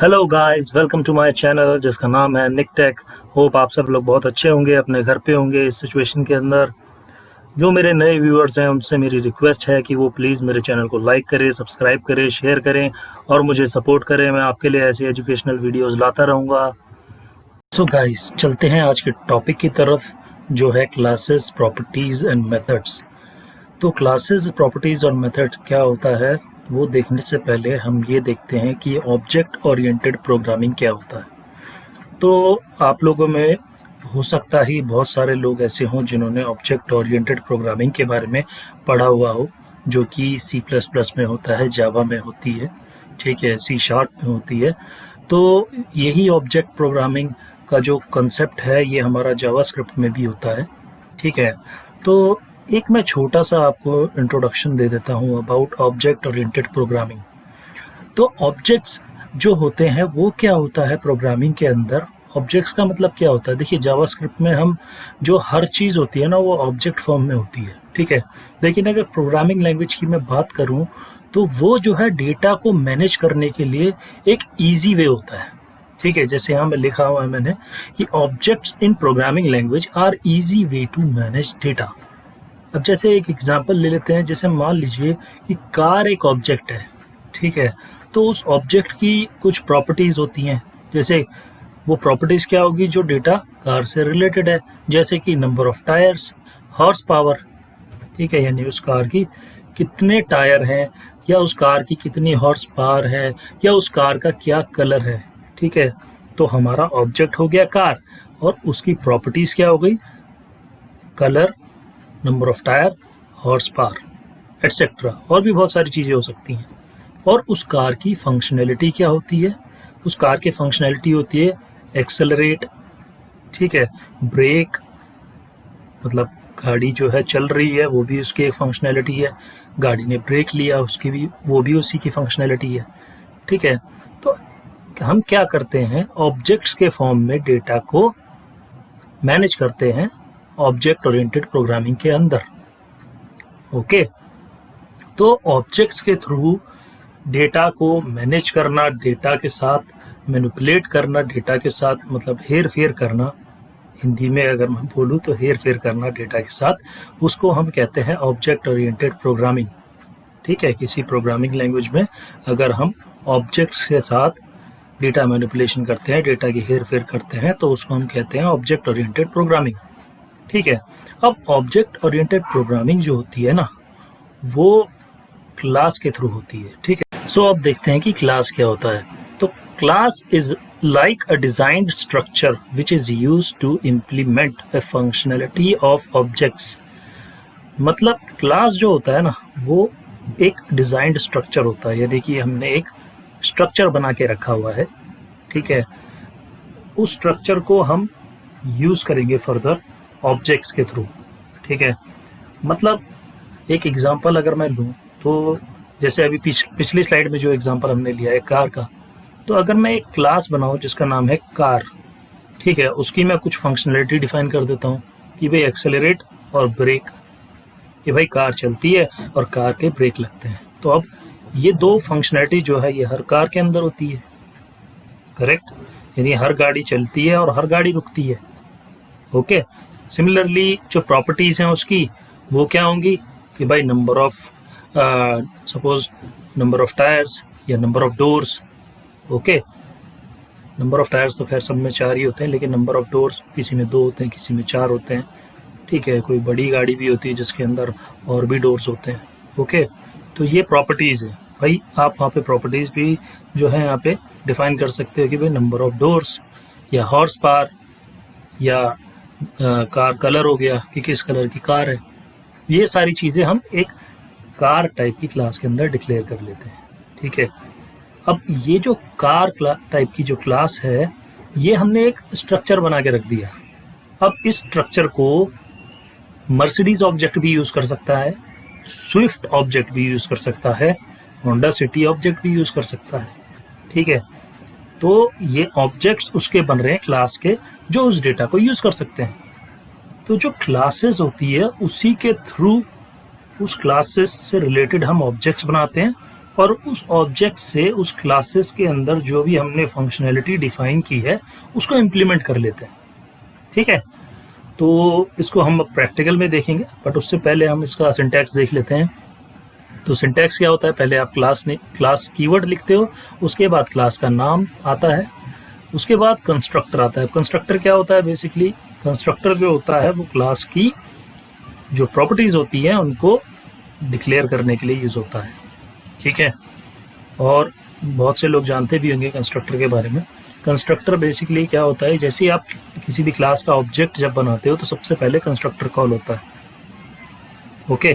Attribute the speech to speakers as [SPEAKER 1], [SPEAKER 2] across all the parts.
[SPEAKER 1] Hello guys, welcome to my channel जिसका नाम है निक टेक। होप आप सब लोग बहुत अच्छे होंगे, अपने घर पे होंगे इस सिचुएशन के अंदर। जो मेरे नए व्यूअर्स हैं उनसे मेरी रिक्वेस्ट है कि वो प्लीज़ मेरे चैनल को लाइक करें, सब्सक्राइब करें, शेयर करें और मुझे सपोर्ट करें। मैं आपके लिए ऐसी एजुकेशनल वीडियोस लाता रहूँगा। सो गाइस, चलते हैं आज के टॉपिक की तरफ, जो है क्लासेस, प्रॉपर्टीज़ एंड मेथड्स। तो क्लासेस, प्रॉपर्टीज़ और मेथड्स क्या होता है, वो देखने से पहले हम ये देखते हैं कि ऑब्जेक्ट ओरिएंटेड प्रोग्रामिंग क्या होता है। तो आप लोगों में हो सकता ही बहुत सारे लोग ऐसे हों जिन्होंने ऑब्जेक्ट ओरिएंटेड प्रोग्रामिंग के बारे में पढ़ा हुआ हो, जो कि सी प्लस प्लस में होता है, जावा में होती है, ठीक है, सी शार्प में होती है। तो यही ऑब्जेक्ट प्रोग्रामिंग का जो कंसेप्ट है ये हमारा जावास्क्रिप्ट में भी होता है, ठीक है। तो एक मैं छोटा सा आपको इंट्रोडक्शन दे देता हूँ अबाउट ऑब्जेक्ट ओरिएंटेड प्रोग्रामिंग। तो ऑब्जेक्ट्स जो होते हैं वो क्या होता है प्रोग्रामिंग के अंदर, ऑब्जेक्ट्स का मतलब क्या होता है। देखिए, जावास्क्रिप्ट में हम जो हर चीज़ होती है ना वो ऑब्जेक्ट फॉर्म में होती है, ठीक है। लेकिन अगर प्रोग्रामिंग लैंग्वेज की मैं बात करूँ तो वो जो है डेटा को मैनेज करने के लिए एक ईजी वे होता है, ठीक है। जैसे यहाँ में लिखा हुआ है मैंने कि objects in programming language are easy way to manage data. अब जैसे एक एग्जांपल ले लेते हैं, जैसे मान लीजिए कि कार एक ऑब्जेक्ट है, ठीक है। तो उस ऑब्जेक्ट की कुछ प्रॉपर्टीज़ होती हैं, जैसे वो प्रॉपर्टीज़ क्या होगी जो डेटा कार से रिलेटेड है, जैसे कि number of tyres, horse power, ठीक है, यानी उस कार की कितने टायर हैं, या उस कार की कितनी हॉर्स पावर है, या उस कार का क्या कलर है, ठीक है। तो हमारा ऑब्जेक्ट हो गया कार, और उसकी प्रॉपर्टीज़ क्या हो गई, colour, number of tyre, horse power etcetera, और भी बहुत सारी चीज़ें हो सकती हैं। और उस कार की फंक्शनैलिटी क्या होती है, उस कार की फंक्शनैलिटी होती है एक्सेलरेट, ठीक है, ब्रेक, मतलब गाड़ी जो है चल रही है वो भी उसकी एक फंक्शनैलिटी है, गाड़ी ने ब्रेक लिया उसकी भी, वो भी उसी की फंक्शनैलिटी है, ठीक है। तो हम क्या करते हैं, ऑब्जेक्ट्स के फॉर्म में डेटा को मैनेज करते हैं ऑब्जेक्ट ओरिएंटेड प्रोग्रामिंग के अंदर, ओके। तो ऑब्जेक्ट्स के थ्रू डेटा को मैनेज करना, डेटा के साथ मैनिपुलेट करना, डेटा के साथ मतलब हेर फेर करना, हिंदी में अगर मैं बोलूँ तो हेर फेर करना डेटा के साथ, उसको हम कहते हैं ऑब्जेक्ट ओरिएंटेड प्रोग्रामिंग, ठीक है। किसी प्रोग्रामिंग लैंग्वेज में अगर हम ऑब्जेक्ट्स के साथ डेटा मैनिपुलेशन करते हैं, डेटा की हेर फेर करते हैं, तो उसको हम कहते हैं ऑब्जेक्ट ओरिएंटेड प्रोग्रामिंग, ठीक है। अब ऑब्जेक्ट ओरिएंटेड प्रोग्रामिंग जो होती है ना वो क्लास के थ्रू होती है, ठीक है। सो अब देखते हैं कि क्लास क्या होता है। तो class is like a designed structure which is used to implement a functionality of objects. मतलब क्लास जो होता है ना वो एक डिजाइन्ड स्ट्रक्चर होता है, यानी कि हमने एक स्ट्रक्चर बना के रखा हुआ है, ठीक है। उस स्ट्रक्चर को हम यूज करेंगे फर्दर ऑब्जेक्ट्स के थ्रू, ठीक है। मतलब एक एग्जांपल अगर मैं लूँ तो जैसे अभी पिछली स्लाइड में जो एग्जांपल हमने लिया है कार का, तो अगर मैं एक क्लास बनाऊँ जिसका नाम है कार, ठीक है, उसकी मैं कुछ फंक्शनैलिटी डिफाइन कर देता हूँ कि भाई एक्सेलरेट और ब्रेक, कि भाई कार चलती है और कार के ब्रेक लगते हैं। तो अब ये दो फंक्शनैलिटी जो है ये हर कार के अंदर होती है, करेक्ट, यानी हर गाड़ी चलती है और हर गाड़ी रुकती है, ओके। सिमिलरली जो प्रॉपर्टीज़ हैं उसकी वो क्या होंगी कि भाई number of suppose number of tyres या number of doors, okay. Number of tyres तो खैर सब में 4 ही होते हैं, लेकिन नंबर ऑफ डोर्स किसी में 2 होते हैं, किसी में 4 होते हैं, ठीक है। कोई बड़ी गाड़ी भी होती है जिसके अंदर और भी डोर्स होते हैं, ओके। तो ये प्रॉपर्टीज़ है भाई, आप वहाँ पे प्रॉपर्टीज़ भी जो है यहाँ पे डिफाइन कर सकते हो कि भाई नंबर ऑफ डोर्स या हॉर्स पावर या कार कलर हो गया कि किस कलर की कार है। ये सारी चीज़ें हम एक कार टाइप की क्लास के अंदर डिक्लेयर कर लेते हैं, ठीक है। अब ये जो कार टाइप की जो क्लास है ये हमने एक स्ट्रक्चर बना के रख दिया। अब इस स्ट्रक्चर को मर्सिडीज ऑब्जेक्ट भी यूज़ कर सकता है, स्विफ्ट ऑब्जेक्ट भी यूज़ कर सकता है, होंडा सिटी ऑब्जेक्ट भी यूज़ कर सकता है, ठीक है। तो ये ऑब्जेक्ट्स उसके बन रहे हैं क्लास के, जो उस डेटा को यूज़ कर सकते हैं। तो जो क्लासेस होती है उसी के थ्रू उस क्लासेस से रिलेटेड हम ऑब्जेक्ट्स बनाते हैं और उस ऑब्जेक्ट से उस क्लासेस के अंदर जो भी हमने फंक्शनैलिटी डिफाइन की है उसको इम्प्लीमेंट कर लेते हैं। ठीक है, तो इसको हम प्रैक्टिकल में देखेंगे, बट उससे पहले हम इसका सिंटैक्स देख लेते हैं। तो सिंटैक्स क्या होता है, पहले आप क्लास कीवर्ड लिखते हो, उसके बाद क्लास का नाम आता है, उसके बाद कंस्ट्रक्टर आता है। कंस्ट्रक्टर क्या होता है, बेसिकली कंस्ट्रक्टर जो होता है वो क्लास की जो प्रॉपर्टीज़ होती हैं उनको डिक्लेयर करने के लिए यूज़ होता है। ठीक है, और बहुत से लोग जानते भी होंगे कंस्ट्रक्टर के बारे में। कंस्ट्रक्टर बेसिकली क्या होता है, जैसे आप किसी भी क्लास का ऑब्जेक्ट जब बनाते हो तो सबसे पहले कंस्ट्रक्टर कॉल होता है। ओके,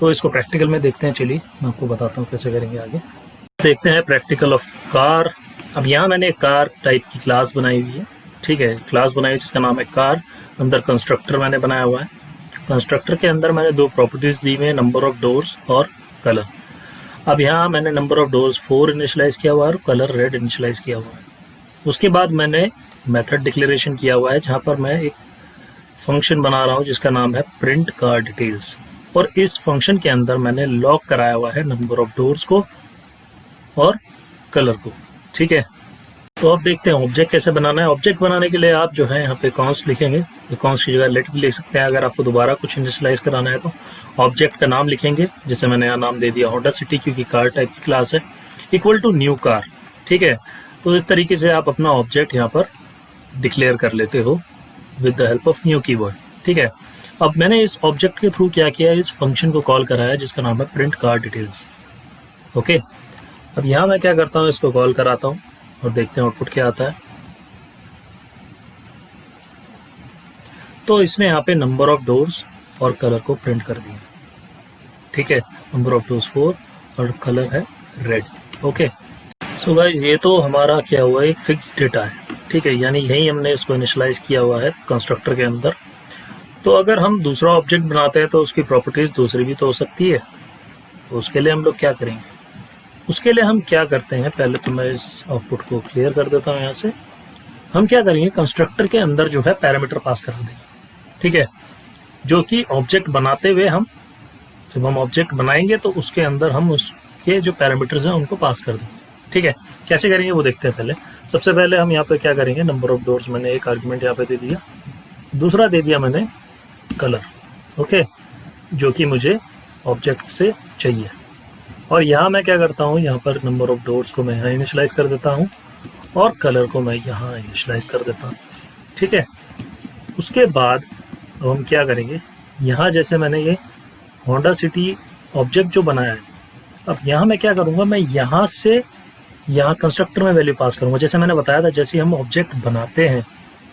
[SPEAKER 1] तो इसको प्रैक्टिकल में देखते हैं। चलिए मैं आपको बताता हूँ कैसे करेंगे आगे। देखते हैं प्रैक्टिकल ऑफ कार। अब यहाँ मैंने एक कार टाइप की क्लास बनाई हुई है। ठीक है, क्लास बनाई जिसका नाम है कार, अंदर कंस्ट्रक्टर मैंने बनाया हुआ है। कंस्ट्रक्टर के अंदर मैंने दो प्रॉपर्टीज़ दी हुई हैं, नंबर ऑफ डोर्स और कलर। अब यहाँ मैंने नंबर ऑफ डोर्स 4 इनिशलाइज़ किया हुआ है और कलर रेड इनिशलाइज़ किया हुआ है। उसके बाद मैंने मेथड डिक्लेरेशन किया हुआ है जहाँ पर मैं एक फंक्शन बना रहा हूँ जिसका नाम है प्रिंट कार डिटेल्स, और इस फंक्शन के अंदर मैंने लॉक कराया हुआ है नंबर ऑफ डोर्स को और कलर को। ठीक है, तो अब देखते हैं ऑब्जेक्ट कैसे बनाना है। ऑब्जेक्ट बनाने के लिए आप जो है यहाँ पे कॉन्स लिखेंगे, तो कॉन्स की जगह लेट भी लिख सकते हैं अगर आपको दोबारा कुछ इनिशियलाइज कराना है तो। ऑब्जेक्ट का नाम लिखेंगे, जैसे मैंने यहाँ नाम दे दिया होंडा सिटी, क्योंकि कार टाइप की क्लास है, इक्वल टू न्यू कार। ठीक है, तो इस तरीके से आप अपना ऑब्जेक्ट यहाँ पर डिक्लेयर कर लेते हो with the help of new keyword. ठीक है, अब मैंने इस ऑब्जेक्ट के थ्रू क्या किया है, इस फंक्शन को कॉल कराया जिसका नाम है प्रिंट कार डिटेल्स। ओके, अब यहाँ मैं क्या करता हूँ, इसको कॉल कराता हूँ और देखते हैं आउटपुट क्या आता है। तो इसने यहाँ पे नंबर ऑफ डोर्स और कलर को प्रिंट कर दिया। ठीक है, नंबर ऑफ डोर्स 4 और कलर है रेड। ओके, सो गाइस ये तो हमारा क्या हुआ, एक फिक्स डेटा है। ठीक है, यानी यही हमने इसको इनिशियलाइज किया हुआ है कंस्ट्रक्टर के अंदर। तो अगर हम दूसरा ऑब्जेक्ट बनाते हैं तो उसकी प्रॉपर्टीज़ दूसरी भी तो हो सकती है। तो उसके लिए हम लोग क्या करेंगे, उसके लिए हम क्या करते हैं, पहले तो मैं इस आउटपुट को क्लियर कर देता हूँ यहाँ से। हम क्या करेंगे, कंस्ट्रक्टर के अंदर जो है पैरामीटर पास करा देंगे। ठीक है, जो कि ऑब्जेक्ट बनाते हुए हम जब हम ऑब्जेक्ट बनाएंगे तो उसके अंदर हम उसके जो पैरामीटर्स हैं उनको पास कर देंगे। ठीक है, कैसे करेंगे वो देखते हैं। पहले सबसे पहले हम यहाँ पे क्या करेंगे, नंबर ऑफ डोर्स मैंने एक आर्गुमेंट यहाँ पे दे दिया, दूसरा दे दिया मैंने कलर। ओके, जो कि मुझे ऑब्जेक्ट से चाहिए। और यहाँ मैं क्या करता हूँ, यहाँ पर नंबर ऑफ डोर्स को मैं यहाँ इनिशियलाइज कर देता हूँ और कलर को मैं यहाँ इनिशियलाइज कर देता हूँ। ठीक है, उसके बाद अब हम क्या करेंगे, यहाँ जैसे मैंने ये होंडा सिटी ऑब्जेक्ट जो बनाया है, अब यहाँ मैं क्या करूँगा, मैं यहाँ से यहाँ कंस्ट्रक्टर में वैल्यू पास करूँगा। जैसे मैंने बताया था, जैसे हम ऑब्जेक्ट बनाते हैं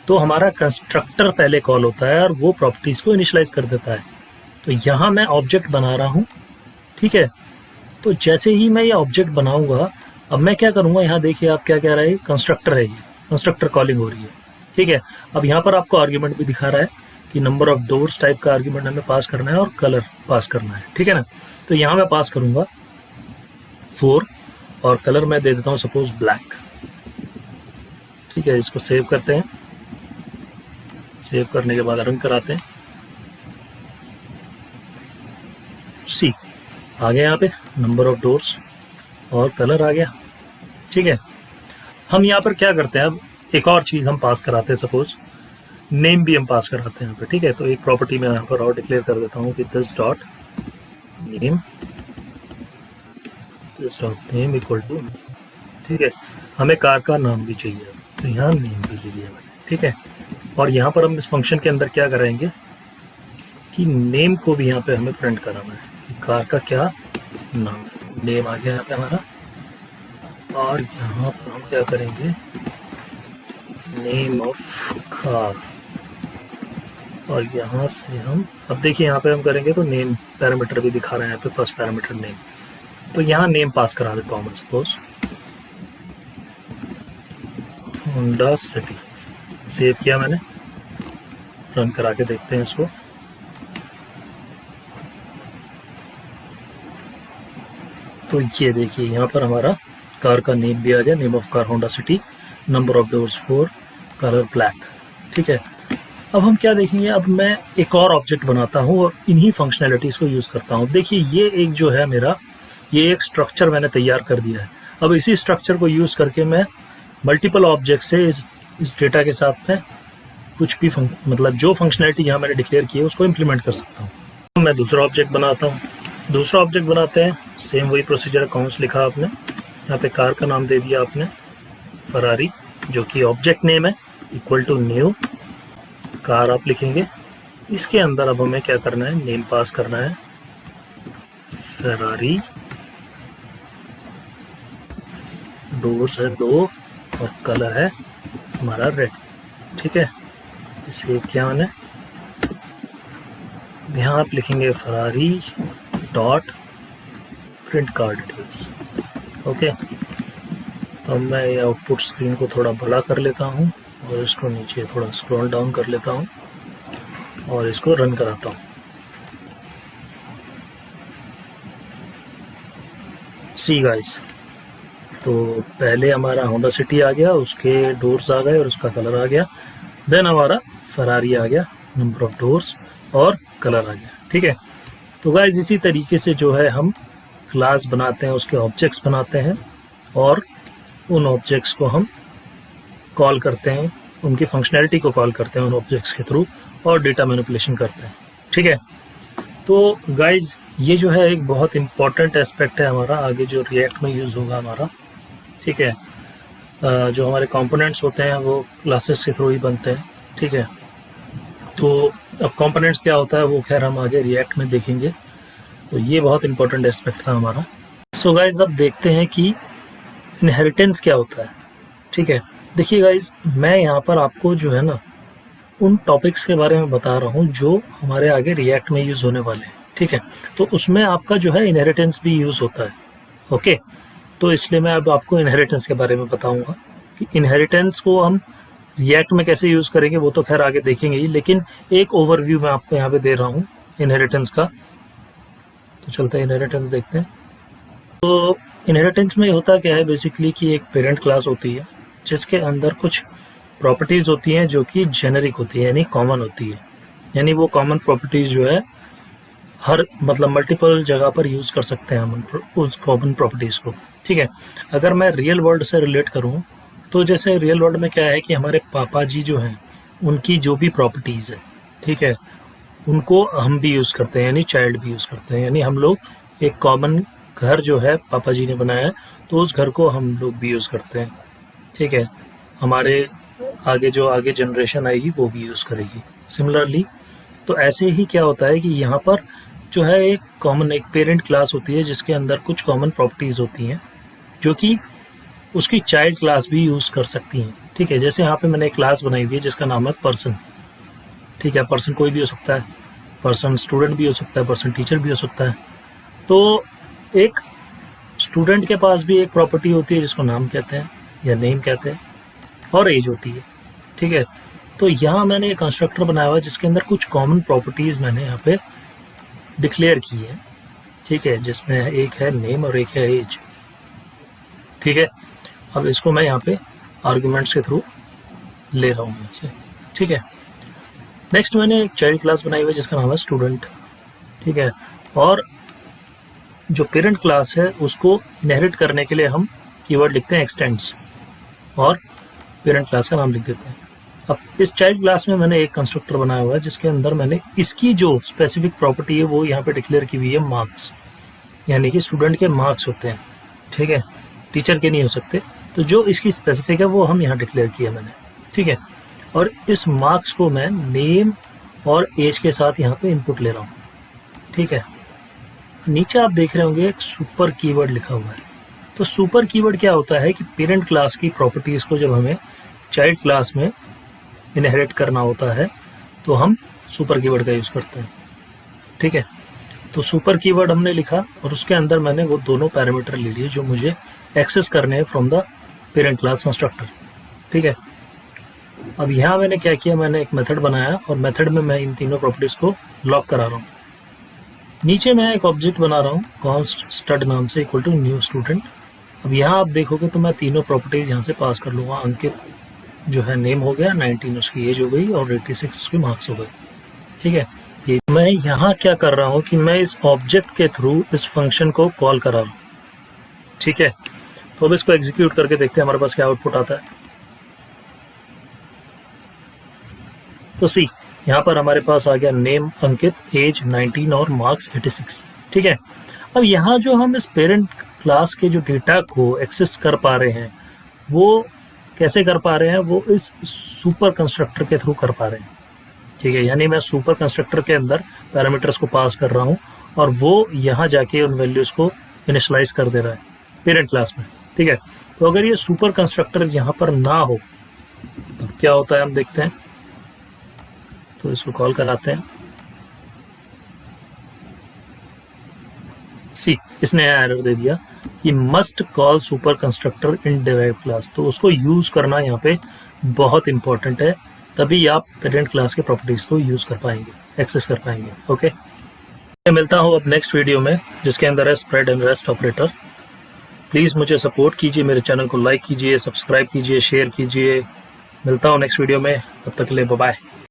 [SPEAKER 1] तो हमारा कंस्ट्रक्टर पहले कॉल होता है और वो प्रॉपर्टीज़ को इनिशियलाइज कर देता है। तो यहाँ मैं ऑब्जेक्ट बना रहा हूँ। ठीक है, तो जैसे ही मैं ये ऑब्जेक्ट बनाऊंगा, अब मैं क्या करूँगा, यहाँ देखिए आप क्या कह रहा है, कंस्ट्रक्टर है, ये कंस्ट्रक्टर कॉलिंग हो रही है। ठीक है, अब यहाँ पर आपको आर्ग्यूमेंट भी दिखा रहा है कि नंबर ऑफ डोर्स टाइप का आर्ग्यूमेंट हमें पास करना है और कलर पास करना है। ठीक है ना, तो यहाँ मैं पास करूँगा 4 और कलर मैं दे देता हूँ सपोज ब्लैक। ठीक है, इसको सेव करते हैं, सेव करने के बाद रन कराते हैं। सी आ गया यहाँ पे नंबर ऑफ डोर्स और कलर आ गया। ठीक है, हम यहाँ पर क्या करते हैं, अब एक और चीज़ हम पास कराते हैं, सपोज नेम भी हम पास कराते हैं यहाँ पे। ठीक है, तो एक प्रॉपर्टी मैं यहाँ पर और डिक्लेयर कर देता हूँ कि this dot name equal to. ठीक है, हमें कार का नाम भी चाहिए, तो यहाँ नेम भी दे दिया मैंने। ठीक है, और यहाँ पर हम इस फंक्शन के अंदर क्या कराएंगे कि नेम को भी यहाँ पे हमें प्रिंट कराना है कि कार का क्या नाम है। नेम आ गया यहाँ पे हमारा, और यहाँ पर हम क्या करेंगे, नेम ऑफ कार, और यहाँ से हम अब देखिए यहाँ पे हम करेंगे तो नेम पैरामीटर भी दिखा रहे हैं यहाँ पे, फर्स्ट पैरामीटर नेम। तो यहाँ नेम पास करा देता हूँ मैं, सपोज होंडा सिटी। सेव किया मैंने, रन करा के देखते हैं इसको। तो ये देखिए यहाँ पर हमारा कार का नेम भी आ गया, name of car Honda city, number of doors 4, colour black. ठीक है, अब हम क्या देखेंगे, अब मैं एक और ऑब्जेक्ट बनाता हूँ और इन्हीं फंक्शनैलिटीज़ को यूज़ करता हूँ। देखिए ये एक जो है मेरा ये एक स्ट्रक्चर मैंने तैयार कर दिया है। अब इसी स्ट्रक्चर को यूज़ करके मैं मल्टीपल ऑब्जेक्ट से इस डेटा के साथ में कुछ भी मतलब जो फंक्शनैलिटी यहाँ मैंने डिक्लेयर की है उसको इम्प्लीमेंट कर सकता हूँ। मैं दूसरा ऑब्जेक्ट बनाता हूँ। दूसरा ऑब्जेक्ट बनाते हैं, सेम वही प्रोसीजर, कॉन्स लिखा आपने, यहाँ पे कार का नाम दे दिया आपने फरारी, जो कि ऑब्जेक्ट नेम है, इक्वल टू न्यू कार आप लिखेंगे। इसके अंदर अब हमें क्या करना है, नेम पास करना है फरारी, डोर्स है 2 और कलर है हमारा रेड। ठीक है, सेव किया मैंने। यहाँ आप लिखेंगे Ferrari dot print car details. Okay, तो मैं ये आउटपुट स्क्रीन को थोड़ा बड़ा कर लेता हूँ और इसको नीचे थोड़ा स्क्रॉल डाउन कर लेता हूँ और इसको रन कराता हूँ। सी गाइस, तो पहले हमारा होंडा सिटी आ गया, उसके डोर्स आ गए और उसका कलर आ गया। देन हमारा फरारी आ गया, नंबर ऑफ डोर्स और कलर आ गया। ठीक है, तो गाइस इसी तरीके से जो है हम क्लास बनाते हैं, उसके ऑब्जेक्ट्स बनाते हैं और उन ऑब्जेक्ट्स को हम कॉल करते हैं, उनकी फंक्शनैलिटी को कॉल करते हैं उन ऑब्जेक्ट्स के थ्रू और डेटा मैनिपुलेशन करते हैं। ठीक है, तो गाइस ये जो है एक बहुत इंपॉर्टेंट एस्पेक्ट है हमारा, आगे जो रिएक्ट में यूज़ होगा हमारा। ठीक है, जो हमारे कंपोनेंट्स होते हैं वो क्लासेस के थ्रू ही बनते हैं। ठीक है, तो अब कंपोनेंट्स क्या होता है वो खैर हम आगे रिएक्ट में देखेंगे। तो ये बहुत इंपॉर्टेंट एस्पेक्ट था हमारा। सो गाइज अब देखते हैं कि इनहेरिटेंस क्या होता है। ठीक है, देखिए गाइज, मैं यहाँ पर आपको जो है ना उन टॉपिक्स के बारे में बता रहा हूँ जो हमारे आगे रिएक्ट में यूज़ होने वाले हैं। ठीक है, तो उसमें आपका जो है इनहेरिटेंस भी यूज़ होता है। ओके, तो इसलिए मैं अब आपको इनहेरिटेंस के बारे में बताऊँगा कि इनहेरिटेंस को हम रिएक्ट में कैसे यूज़ करेंगे वो तो खैर आगे देखेंगे ही, लेकिन एक ओवरव्यू मैं आपको यहाँ पे दे रहा हूँ इनहेरिटेंस का। तो चलते हैं इनहेरिटेंस देखते हैं। तो इनहेरिटेंस में होता क्या है बेसिकली कि एक पेरेंट क्लास होती है जिसके अंदर कुछ प्रॉपर्टीज़ होती हैं जो कि जेनेरिक होती है, यानी कॉमन होती है। यानी वो कॉमन प्रॉपर्टीज़ जो है हर मतलब मल्टीपल जगह पर यूज़ कर सकते हैं हम उस कॉमन प्रॉपर्टीज़ को। ठीक है, अगर मैं रियल वर्ल्ड से रिलेट करूँ तो जैसे रियल वर्ल्ड में क्या है कि हमारे पापा जी जो हैं उनकी जो भी प्रॉपर्टीज़ है, ठीक है, उनको हम भी यूज़ करते हैं, यानी चाइल्ड भी यूज़ करते हैं। यानी हम लोग एक कॉमन घर जो है पापा जी ने बनाया है तो उस घर को हम लोग भी यूज़ करते हैं। ठीक है, हमारे आगे जो आगे जनरेशन आएगी वो भी यूज़ करेगी सिमिलरली। तो ऐसे ही क्या होता है कि यहाँ पर जो है एक कॉमन एक पेरेंट क्लास होती है जिसके अंदर कुछ कॉमन प्रॉपर्टीज़ होती हैं जो कि उसकी चाइल्ड क्लास भी यूज़ कर सकती हैं। ठीक है, जैसे यहाँ पे मैंने एक क्लास बनाई हुई है जिसका नाम है पर्सन। ठीक है, पर्सन कोई भी हो सकता है, पर्सन स्टूडेंट भी हो सकता है, पर्सन टीचर भी हो सकता है। तो एक स्टूडेंट के पास भी एक प्रॉपर्टी होती है जिसको नाम कहते हैं या नेम कहते हैं और एज होती है। ठीक है, तो यहाँ मैंने एक कंस्ट्रक्टर बनाया हुआ है जिसके अंदर कुछ कॉमन प्रॉपर्टीज़ मैंने यहाँ पे डिक्लेयर की है। ठीक है, जिसमें एक है नेम और एक है एज। ठीक है, अब इसको मैं यहाँ पे आर्गुमेंट्स के थ्रू ले रहा हूँ यहाँ से। ठीक है, नेक्स्ट मैंने एक चाइल्ड क्लास बनाई हुई है जिसका नाम है स्टूडेंट। ठीक है, और जो पेरेंट क्लास है उसको इनहेरिट करने के लिए हम कीवर्ड लिखते हैं एक्सटेंड्स और पेरेंट क्लास का नाम लिख देते हैं। अब इस चाइल्ड क्लास में मैंने एक कंस्ट्रक्टर बनाया हुआ है जिसके अंदर मैंने इसकी जो स्पेसिफिक प्रॉपर्टी है वो यहाँ पे डिक्लेयर की हुई है मार्क्स, यानी कि स्टूडेंट के मार्क्स होते हैं। ठीक है, टीचर के नहीं हो सकते। तो जो इसकी स्पेसिफिक है वो हम यहाँ डिक्लेयर किया मैंने। ठीक है, और इस मार्क्स को मैं नेम और एज के साथ यहाँ पे इनपुट ले रहा हूँ। ठीक है, नीचे आप देख रहे होंगे एक सुपर कीवर्ड लिखा हुआ है। तो सुपर कीवर्ड क्या होता है कि पेरेंट क्लास की प्रॉपर्टीज़ को जब हमें चाइल्ड क्लास में इनहेरिट करना होता है तो हम सुपर कीवर्ड का यूज़ करते हैं। ठीक है, तो सुपर कीवर्ड हमने लिखा और उसके अंदर मैंने वो दोनों पैरामीटर ले लिए जो मुझे एक्सेस करने हैं from the parent class constructor. ठीक है, अब यहाँ मैंने क्या किया, मैंने एक मेथड बनाया और मेथड में मैं इन तीनों प्रॉपर्टीज़ को लॉक करा रहा हूँ। नीचे मैं एक ऑब्जेक्ट बना रहा हूँ कॉन्स्ट स्टड नाम से, इक्वल टू न्यू स्टूडेंट। अब यहाँ आप देखोगे तो मैं तीनों प्रॉपर्टीज़ यहाँ से पास कर लूँगा। अंकित जो है नेम हो गया, 19 उसकी एज हो गई और 86 उसके मार्क्स हो गए। ठीक है, ये मैं यहाँ क्या कर रहा हूँ कि मैं इस ऑब्जेक्ट के थ्रू इस फंक्शन को कॉल कर रहा हूँ, ठीक है। तो अब इसको एग्जीक्यूट करके देखते हैं हमारे पास क्या आउटपुट आता है। तो सी यहाँ पर हमारे पास आ गया नेम अंकित, एज 19 और मार्क्स 86, ठीक है। अब यहाँ जो हम इस पेरेंट क्लास के जो डेटा को एक्सेस कर पा रहे हैं वो कैसे कर पा रहे हैं, वो इस सुपर कंस्ट्रक्टर के थ्रू कर पा रहे हैं, ठीक है। यानी मैं सुपर कंस्ट्रक्टर के अंदर पैरामीटर्स को पास कर रहा हूँ और वो यहाँ जाके उन वैल्यूज़ को इनिशलाइज कर दे रहा है पेरेंट क्लास में, ठीक है। तो अगर ये सुपर कंस्ट्रक्टर यहाँ पर ना हो तो क्या होता है हम देखते हैं। तो इसको कॉल कराते हैं। सी इसने एरर दे दिया कि मस्ट कॉल सुपर कंस्ट्रक्टर इन डिराइव्ड क्लास। तो उसको यूज़ करना यहाँ पे बहुत इंपॉर्टेंट है, तभी आप पेरेंट क्लास के प्रॉपर्टीज़ को यूज़ कर पाएंगे, एक्सेस कर पाएंगे। ओके, मैं मिलता हूँ अब नेक्स्ट वीडियो में जिसके अंदर है spread and rest operator. Please मुझे सपोर्ट कीजिए, मेरे चैनल को लाइक कीजिए, सब्सक्राइब कीजिए, शेयर कीजिए। मिलता हूँ नेक्स्ट वीडियो में, तब तक के लिए बाय बाय।